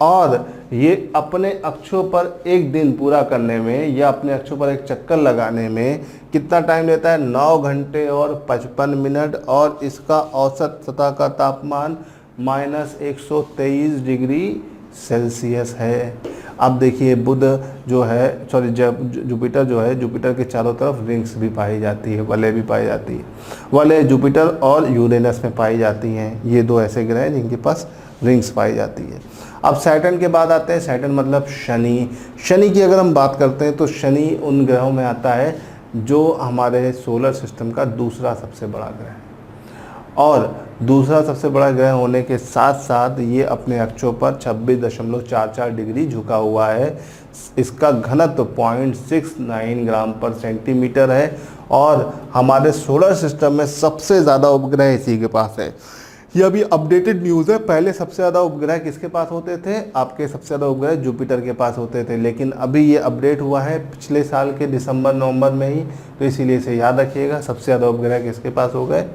और ये अपने अक्षों पर एक दिन पूरा करने में या अपने अक्षों पर एक चक्कर लगाने में कितना टाइम लेता है? 9 घंटे और 55 मिनट। और इसका औसत सतह का तापमान -123 डिग्री सेल्सियस है। अब देखिए बुध जो है, जुपिटर जो है, जुपिटर के चारों तरफ रिंग्स भी पाई जाती है, वलय भी पाई जाती है। वलय जुपिटर और यूरेनस में पाई जाती हैं। ये 2 ऐसे ग्रह हैं जिनके पास रिंग्स पाई जाती है। अब सैटर्न के बाद आते हैं, सैटर्न मतलब शनि। शनि की अगर हम बात करते हैं तो शनि उन ग्रहों में आता है जो हमारे सोलर सिस्टम का दूसरा सबसे बड़ा ग्रह है। और दूसरा सबसे बड़ा ग्रह होने के साथ साथ ये अपने अक्षों पर 26.44 डिग्री झुका हुआ है। इसका घनत्व 0.69 ग्राम पर सेंटीमीटर है। और हमारे सोलर सिस्टम में सबसे ज़्यादा उपग्रह इसी के पास है। ये अभी अपडेटेड न्यूज़ है। पहले सबसे ज़्यादा उपग्रह किसके पास होते थे? आपके सबसे ज़्यादा उपग्रह जुपिटर के पास होते थे, लेकिन अभी ये अपडेट हुआ है पिछले साल के दिसंबर-नवंबर में ही, तो इसीलिए इसे याद रखिएगा। सबसे ज़्यादा उपग्रह किसके पास हो गए?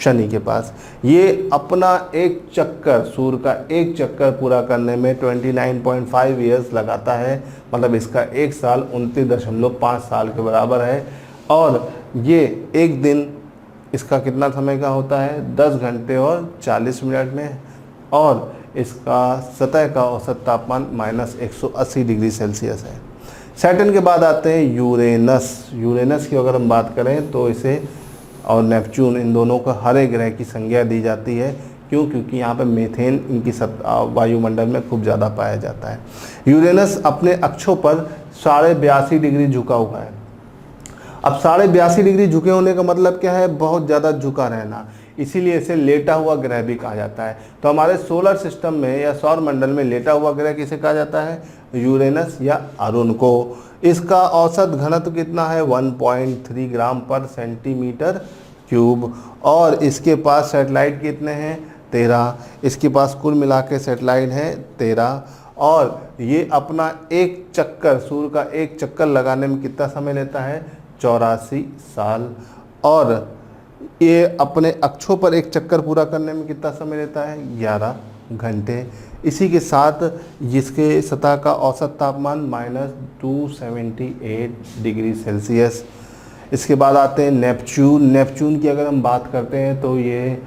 शनि के पास। ये अपना एक चक्कर, सूर्य का एक चक्कर पूरा करने में 29.5 ईयर्स लगाता है, मतलब इसका एक साल 29.5 साल के बराबर है। और ये एक दिन इसका कितना समय का होता है? 10 घंटे और 40 मिनट में। और इसका सतह का औसत तापमान -180 डिग्री सेल्सियस है। सैटर्न के बाद आते हैं यूरेनस। यूरेनस की अगर हम बात करें तो इसे और नेपच्यून, इन दोनों को हरे ग्रह की संज्ञा दी जाती है। क्यों? क्योंकि यहाँ पे मीथेन इनकी वायुमंडल में खूब ज़्यादा पाया जाता है। यूरेनस अपने अक्षों पर 82.5 डिग्री झुका हुआ है। अब 82.5 डिग्री झुके होने का मतलब क्या है? बहुत ज़्यादा झुका रहना, इसीलिए इसे लेटा हुआ ग्रह भी कहा जाता है। तो हमारे सोलर सिस्टम में या सौर मंडल में लेटा हुआ ग्रह किसे कहा जाता है? यूरेनस या अरुण को। इसका औसत घनत्व कितना है? 1.3 ग्राम पर सेंटीमीटर क्यूब। और इसके पास सैटेलाइट कितने हैं? 13। इसके पास कुल मिला के सैटेलाइट हैं 13। और ये अपना एक चक्कर, सूर्य का एक चक्कर लगाने में कितना समय लेता है? 84 साल। और ये अपने अक्षों पर एक चक्कर पूरा करने में कितना समय लेता है? 11 घंटे। इसी के साथ जिसके सतह का औसत तापमान -278 डिग्री सेल्सियस। इसके बाद आते हैं नेपच्यून। नेपच्यून की अगर हम बात करते हैं तो ये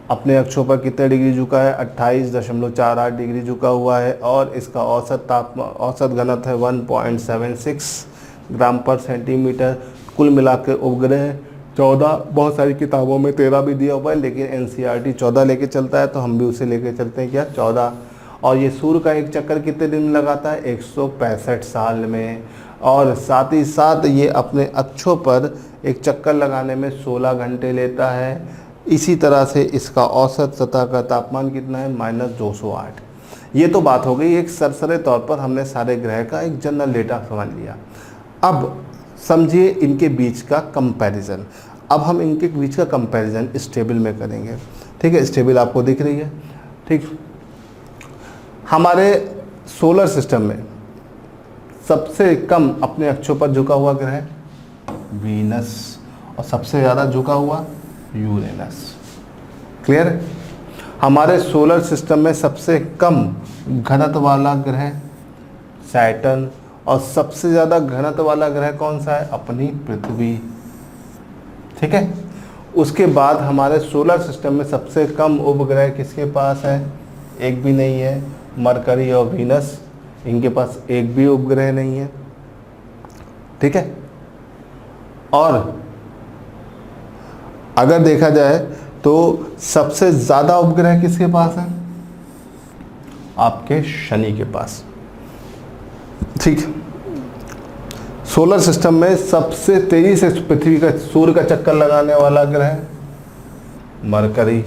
अपने अक्षों पर कितने डिग्री झुका है? 28.48 डिग्री झुका हुआ है। और इसका औसत घनत्व है 1.76 ग्राम पर सेंटीमीटर। कुल मिलाकर उपग्रह 14, बहुत सारी किताबों में 13 भी दिया हुआ है, लेकिन NCERT 14 लेके चलता है, तो हम भी उसे लेके चलते हैं क्या? 14। और ये सूर्य का एक चक्कर कितने दिन लगाता है? 165 साल में। और साथ ही साथ ये अपने अक्षों पर एक चक्कर लगाने में 16 घंटे लेता है। इसी तरह से इसका औसत सतह का तापमान कितना है? -208। ये तो बात हो गई एक सरसरे तौर पर, हमने सारे ग्रह का एक जनरल डेटा समझ लिया। अब समझिए इनके बीच का कंपैरिजन। अब हम इनके बीच का कंपैरिजन इस टेबल में करेंगे। ठीक है, इस टेबल आपको दिख रही है। ठीक, हमारे सोलर सिस्टम में सबसे कम अपने अक्षों पर झुका हुआ ग्रह वीनस, और सबसे ज़्यादा झुका हुआ यूरेनस। क्लियर है? हमारे सोलर सिस्टम में सबसे कम घनत्व वाला ग्रह सैटर्न, और सबसे ज़्यादा घनत्व वाला ग्रह कौन सा है? अपनी पृथ्वी। ठीक है, उसके बाद हमारे सोलर सिस्टम में सबसे कम उपग्रह किसके पास है? एक भी नहीं है, मरकरी और वीनस, इनके पास एक भी उपग्रह नहीं है। ठीक है, और अगर देखा जाए तो सबसे ज़्यादा उपग्रह किसके पास है? आपके शनि के पास। ठीक, सोलर सिस्टम में सबसे तेजी से पृथ्वी का सूर्य का चक्कर लगाने वाला ग्रह मरकरी,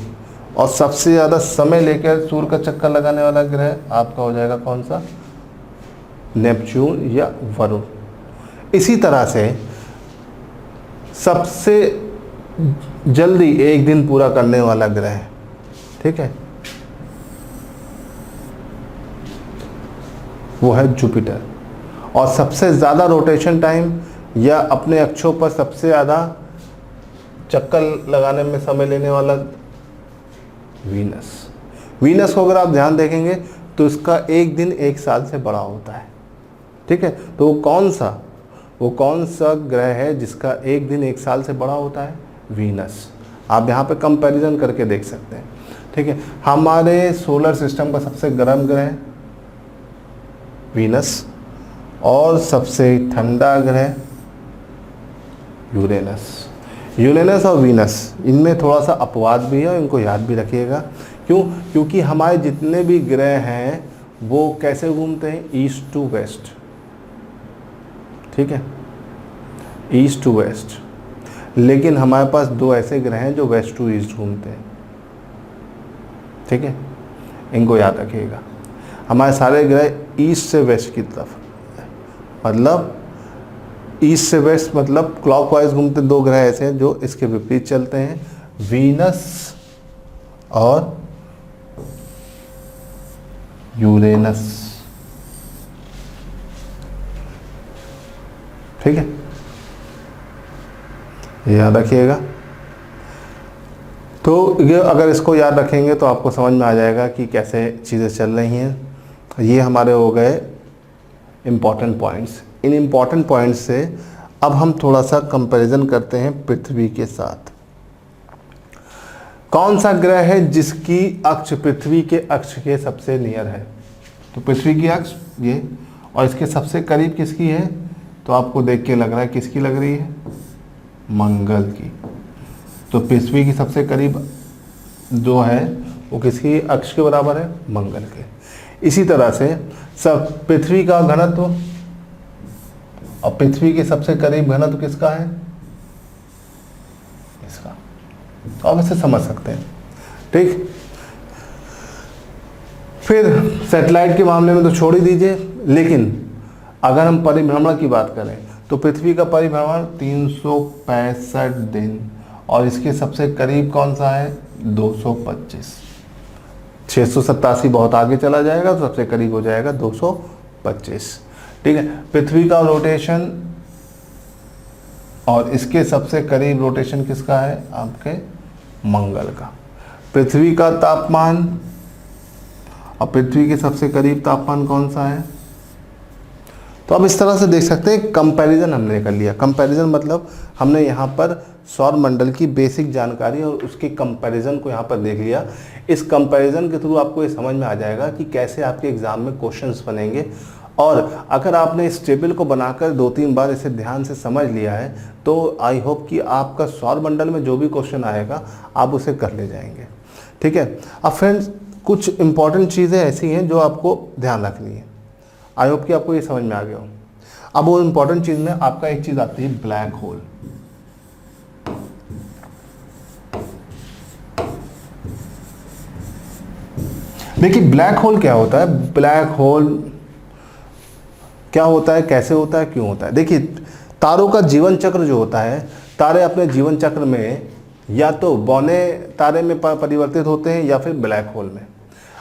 और सबसे ज़्यादा समय लेकर सूर्य का चक्कर लगाने वाला ग्रह आपका हो जाएगा कौन सा? नेपच्यून या वरुण। इसी तरह से सबसे जल्दी एक दिन पूरा करने वाला ग्रह, ठीक है, वो है जुपिटर। और सबसे ज़्यादा रोटेशन टाइम या अपने अक्षों पर सबसे ज़्यादा चक्कर लगाने में समय लेने वाला वीनस। वीनस को अगर आप ध्यान देखेंगे तो इसका एक दिन एक साल से बड़ा होता है। ठीक है, तो वो कौन सा ग्रह है जिसका एक दिन एक साल से बड़ा होता है? वीनस। आप यहाँ पे कंपैरिजन करके देख सकते हैं। ठीक है, हमारे सोलर सिस्टम का सबसे गर्म ग्रह वीनस, और सबसे ठंडा ग्रह यूरेनस और वीनस, इनमें थोड़ा सा अपवाद भी है, इनको याद भी रखिएगा। क्यों? क्योंकि हमारे जितने भी ग्रह हैं वो कैसे घूमते हैं? East to west. ठीक है, ईस्ट टू वेस्ट। लेकिन हमारे पास दो ऐसे ग्रह हैं जो वेस्ट टू ईस्ट घूमते हैं। ठीक है, इनको याद रखिएगा। हमारे सारे ग्रह ईस्ट से वेस्ट की तरफ, मतलब ईस्ट से वेस्ट मतलब क्लॉकवाइज घूमते। दो ग्रह ऐसे हैं जो इसके विपरीत चलते हैं, वीनस और यूरेनस। ठीक है, याद रखिएगा। तो ये अगर इसको याद रखेंगे तो आपको समझ में आ जाएगा कि कैसे चीज़ें चल रही हैं। ये हमारे हो गए इम्पॉर्टेंट पॉइंट्स। इन इम्पॉर्टेंट पॉइंट्स से अब हम थोड़ा सा कंपैरिजन करते हैं पृथ्वी के साथ। कौन सा ग्रह है जिसकी अक्ष पृथ्वी के अक्ष के सबसे नियर है? तो पृथ्वी की अक्ष ये, और इसके सबसे करीब किसकी है? तो आपको देख के लग रहा है किसकी लग रही है? मंगल की। तो पृथ्वी की सबसे करीब जो है वो किसकी अक्ष के बराबर है? मंगल के। इसी तरह से सब पृथ्वी का घनत्व और पृथ्वी के सबसे करीब घनत्व किसका है? इसका। तो आप इसे समझ सकते हैं। ठीक, फिर सैटेलाइट के मामले में तो छोड़ ही दीजिए, लेकिन अगर हम परिभ्रमण की बात करें तो पृथ्वी का परिभ्रमण 365 दिन, और इसके सबसे करीब कौन सा है? 225। 687 बहुत आगे चला जाएगा तो सबसे करीब हो जाएगा 225। ठीक है, पृथ्वी का रोटेशन और इसके सबसे करीब रोटेशन किसका है? आपके मंगल का। पृथ्वी का तापमान और पृथ्वी के सबसे करीब तापमान कौन सा है? तो अब इस तरह से देख सकते हैं कंपैरिजन हमने कर लिया। कंपैरिजन मतलब हमने यहाँ पर सौर मंडल की बेसिक जानकारी और उसके कंपैरिजन को यहाँ पर देख लिया। इस कंपैरिजन के थ्रू आपको ये समझ में आ जाएगा कि कैसे आपके एग्ज़ाम में क्वेश्चंस बनेंगे। और अगर आपने इस टेबल को बनाकर 2-3 बार इसे ध्यान से समझ लिया है तो आई होप कि आपका सौर मंडल में जो भी क्वेश्चन आएगा आप उसे कर ले जाएंगे। ठीक है, अब फ्रेंड्स कुछ इंपॉर्टेंट चीज़ें ऐसी हैं जो आपको ध्यान रखनी है। आई होप कि आपको ये समझ में आ गया हो। अब वो इंपॉर्टेंट चीज़ में आपका एक चीज़ आती है ब्लैक होल। देखिए ब्लैक होल क्या होता है, ब्लैक होल क्या होता है, कैसे होता है, क्यों होता है। देखिए तारों का जीवन चक्र जो होता है, तारे अपने जीवन चक्र में या तो बौने तारे में परिवर्तित होते हैं या फिर ब्लैक होल में।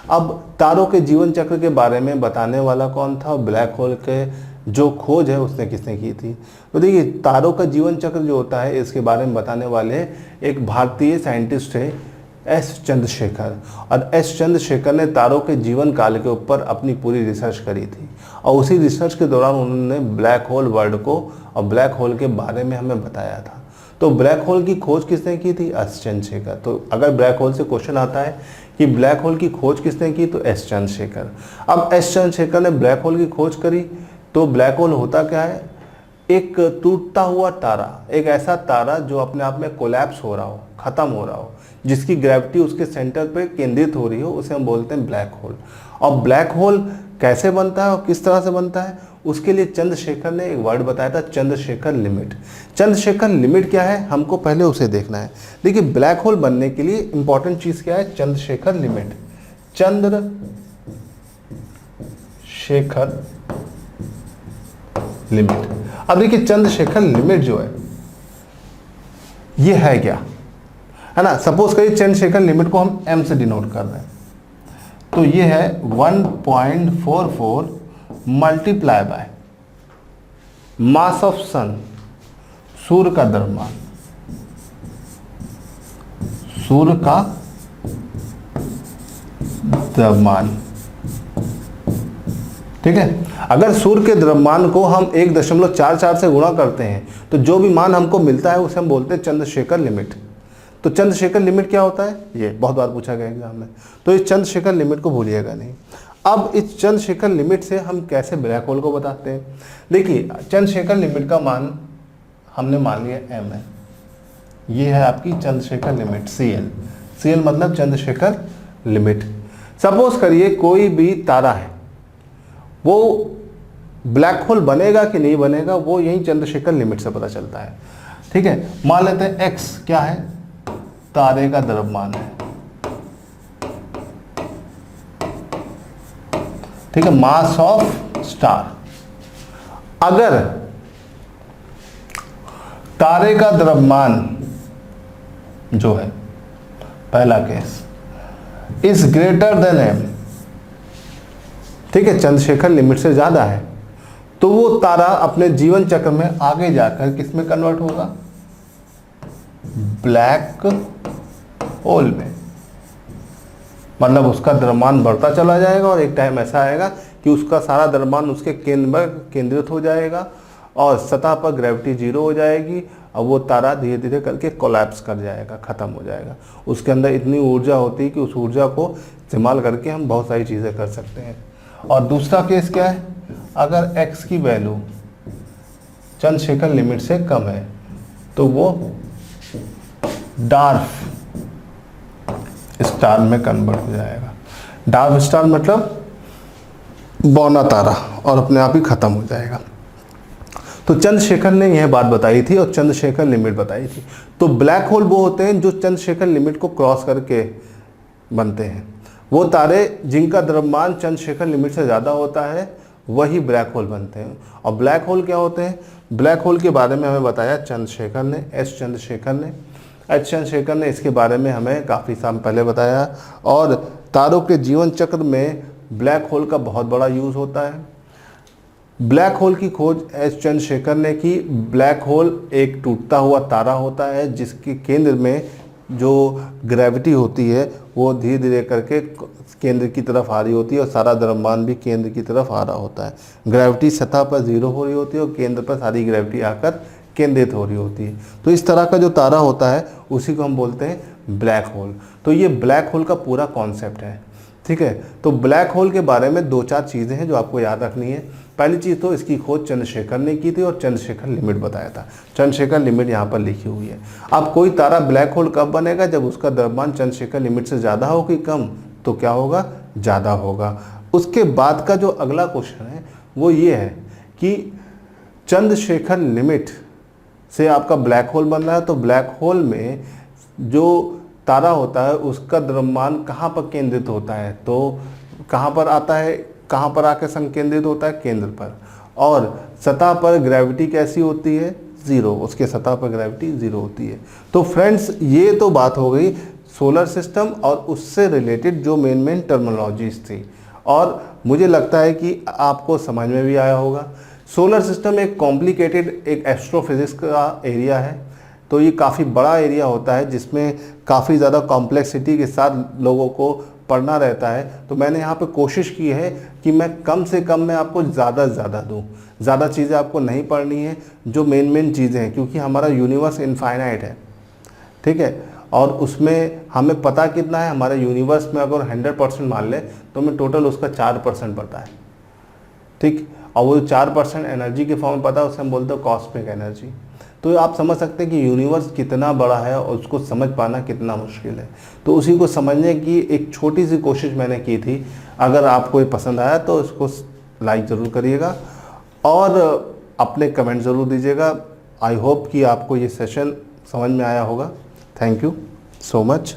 अब तारों के जीवन चक्र के बारे में बताने वाला कौन था, ब्लैक होल के जो खोज है उसने किसने की थी। तो देखिए तारों का जीवन चक्र जो होता है इसके बारे में बताने वाले एक भारतीय साइंटिस्ट है एस चंद्रशेखर। और एस चंद्रशेखर ने तारों के जीवन काल के ऊपर अपनी पूरी रिसर्च करी थी और उसी रिसर्च के दौरान उन्होंने ब्लैक होल वर्ड को और ब्लैक होल के बारे में हमें बताया था। तो ब्लैक होल की खोज किसने की थी, एस चंद्रशेखर। तो अगर ब्लैक होल से क्वेश्चन आता है कि ब्लैक होल की खोज किसने की, तो एस चंद्रशेखर। अब एस चंद्रशेखर ने ब्लैक होल की खोज करी। तो ब्लैक होल होता क्या है, एक टूटता हुआ तारा, एक ऐसा तारा जो अपने आप में कोलैप्स हो रहा हो, खत्म हो रहा हो, जिसकी ग्रेविटी उसके सेंटर पे केंद्रित हो रही हो, उसे हम बोलते हैं ब्लैक होल। और ब्लैक होल कैसे बनता है और किस तरह से बनता है, उसके लिए चंद्रशेखर ने एक वर्ड बताया था, चंद्रशेखर लिमिट। चंद्रशेखर लिमिट क्या है, हमको पहले उसे देखना है। देखिए ब्लैक होल बनने के लिए इंपॉर्टेंट चीज क्या है, चंद्रशेखर लिमिट। चंद्रशेखर लिमिट। अब देखिए चंद्रशेखर लिमिट जो है ये है क्या, है ना। सपोज करिए चंद्रशेखर लिमिट को हम m से डिनोट कर रहे हैं, तो ये है 1.44 मल्टीप्लाई बाय मास ऑफ सन, सूर्य का द्रव्यमान, सूर्य का द्रव्यमान, ठीक है। अगर सूर्य के द्रव्यमान को हम 1.44 से गुणा करते हैं तो जो भी मान हमको मिलता है उसे हम बोलते हैं चंद्रशेखर लिमिट। तो चंद्रशेखर लिमिट क्या होता है, ये बहुत बार पूछा गया एग्जाम में, तो इस चंद्रशेखर लिमिट को भूलिएगा नहीं। अब इस चंद्रशेखर लिमिट से हम कैसे ब्लैक होल को बताते हैं। देखिए चंद्रशेखर लिमिट का मान हमने मान लिया m है, ये है आपकी चंद्रशेखर लिमिट CL। CL मतलब चंद्रशेखर लिमिट। सपोज करिए कोई भी तारा है, वो ब्लैक होल बनेगा कि नहीं बनेगा वो यही चंद्रशेखर लिमिट से पता चलता है, ठीक है। मान लेते हैं x क्या है, तारे का द्रव्यमान है, ठीक है, मास ऑफ स्टार। अगर तारे का द्रव्यमान जो है, पहला case, is greater than m, ठीक है, चंद्रशेखर लिमिट से ज्यादा है, तो वो तारा अपने जीवन चक्र में आगे जाकर किस में कन्वर्ट होगा, ब्लैक होल में। मतलब उसका द्रव्यमान बढ़ता चला जाएगा और एक टाइम ऐसा आएगा कि उसका सारा द्रव्यमान उसके केंद्र में केंद्रित हो जाएगा और सतह पर ग्रेविटी जीरो हो जाएगी और वो तारा धीरे धीरे करके कोलैप्स कर जाएगा, ख़त्म हो जाएगा। उसके अंदर इतनी ऊर्जा होती है कि उस ऊर्जा को इस्तेमाल करके हम बहुत सारी चीज़ें कर सकते हैं। और दूसरा केस क्या है, अगर x की वैल्यू चंद्रशेखर लिमिट से कम है तो वो डार्क स्टार में कन्वर्ट हो जाएगा। डार्क स्टार मतलब बौना तारा, और अपने आप ही खत्म हो जाएगा। तो चंद्रशेखर ने यह बात बताई थी और चंद्रशेखर लिमिट बताई थी। तो ब्लैक होल वो होते हैं जो चंद्रशेखर लिमिट को क्रॉस करके बनते हैं। वो तारे जिनका द्रव्यमान चंद्रशेखर लिमिट से ज़्यादा होता है वही ब्लैक होल बनते हैं। और ब्लैक होल क्या होते हैं, ब्लैक होल के बारे में हमें बताया चंद्रशेखर ने, एस चंद्रशेखर ने। एस चंद्रशेखर ने इसके बारे में हमें काफ़ी साल पहले बताया। और तारों के जीवन चक्र में ब्लैक होल का बहुत बड़ा यूज़ होता है। ब्लैक होल की खोज एस चंद्रशेखर ने की। ब्लैक होल एक टूटता हुआ तारा होता है जिसके केंद्र में जो ग्रेविटी होती है वो धीरे धीरे करके केंद्र की तरफ आ रही होती है और सारा द्रव्यमान भी केंद्र की तरफ आ रहा होता है। ग्रेविटी सतह पर जीरो हो रही होती है और केंद्र पर सारी ग्रेविटी आकर केंद्रित हो रही होती है। तो इस तरह का जो तारा होता है उसी को हम बोलते हैं ब्लैक होल। तो ये ब्लैक होल का पूरा कॉन्सेप्ट है, ठीक है। तो ब्लैक होल के बारे में दो चार चीज़ें हैं जो आपको याद रखनी है। पहली चीज़ तो इसकी खोज चंद्रशेखर ने की थी और चंद्रशेखर लिमिट बताया था। चंद्रशेखर लिमिट यहाँ पर लिखी हुई है। अब कोई तारा ब्लैक होल कब बनेगा, जब उसका द्रव्यमान चंद्रशेखर लिमिट से ज़्यादा हो कि कम, तो क्या होगा, ज़्यादा होगा। उसके बाद का जो अगला क्वेश्चन है वो ये है कि चंद्रशेखर लिमिट से आपका ब्लैक होल बन रहा है, तो ब्लैक होल में जो तारा होता है उसका द्रव्यमान कहाँ पर केंद्रित होता है, तो कहाँ पर आता है, कहाँ पर आकर संकेंद्रित होता है, केंद्र पर। और सतह पर ग्रेविटी कैसी होती है, ज़ीरो, उसके सतह पर ग्रेविटी ज़ीरो होती है। तो फ्रेंड्स ये तो बात हो गई सोलर सिस्टम और उससे रिलेटेड जो मेन टर्मिनोलॉजीज थी, और मुझे लगता है कि आपको समझ में भी आया होगा। सोलर सिस्टम एक कॉम्प्लिकेटेड एक एस्ट्रोफिजिक्स का एरिया है, तो ये काफ़ी बड़ा एरिया होता है जिसमें काफ़ी ज़्यादा कॉम्प्लेक्सिटी के साथ लोगों को पढ़ना रहता है। तो मैंने यहाँ पे कोशिश की है कि मैं कम से कम में आपको ज़्यादा से ज़्यादा दूँ, ज़्यादा चीज़ें आपको नहीं पढ़नी है, जो मेन चीज़ें हैं, क्योंकि हमारा यूनिवर्स इनफाइनाइट है, ठीक है। और उसमें हमें पता कितना है, हमारे यूनिवर्स में अगर 100% मान ले तो हमें टोटल उसका 4% पता है, ठीक। और वो 4% एनर्जी के फॉर्म में पता है, उसे हम बोलते हैं कॉस्मिक एनर्जी। तो आप समझ सकते हैं कि यूनिवर्स कितना बड़ा है और उसको समझ पाना कितना मुश्किल है। तो उसी को समझने की एक छोटी सी कोशिश मैंने की थी। अगर आपको ये पसंद आया तो इसको लाइक ज़रूर करिएगा और अपने कमेंट ज़रूर दीजिएगा। आई होप कि आपको ये सेशन समझ में आया होगा। Thank you so much.